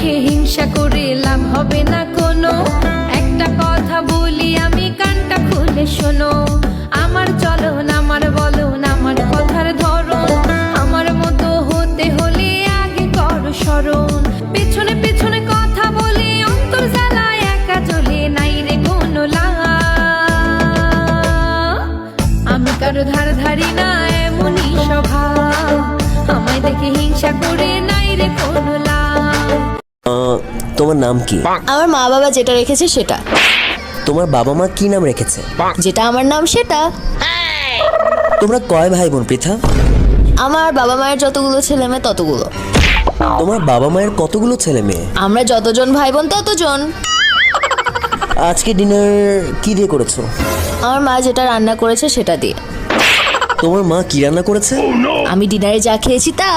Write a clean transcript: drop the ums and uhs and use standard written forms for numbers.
দেখে হিংসা করে লাভ হবে না কোনো। একটা কথা বলি আমি, কানটা খুলে শোনো। আমার চলন, আমার বলন, আমার কথার ধরন, আমার মতো হতে হলে আগে করো স্মরণ। পেছনে পেছনে কথা বলে অন্তর জ্বালায় একা জ্বলে, নাই রে কোনো লাভ। আমি কারো ধার ধারি না, এমনই স্বভাব। আমায় দেখে হিংসা করে নাই রে কোনো লাভ। তোমার নাম কি? আমার মা বাবা যেটা রেখেছে সেটা। তোমার বাবা মা কি নাম রেখেছে? যেটা আমার নাম সেটা। তোমরা কয় ভাই বোন পৃথা? আমার বাবা মায়ের যতগুলো ছেলে মেয়ে ততগুলো। তোমার বাবা মায়ের কতগুলো ছেলে মেয়ে? আমরা যতজন ভাই বোন ততজন। আজকে ডিনার কি দিয়ে করেছো? আমার মা যেটা রান্না করেছে সেটা দিয়ে। তোমার মা কি রান্না করেছে? আমি ডিনারে যা খেয়েছি তা।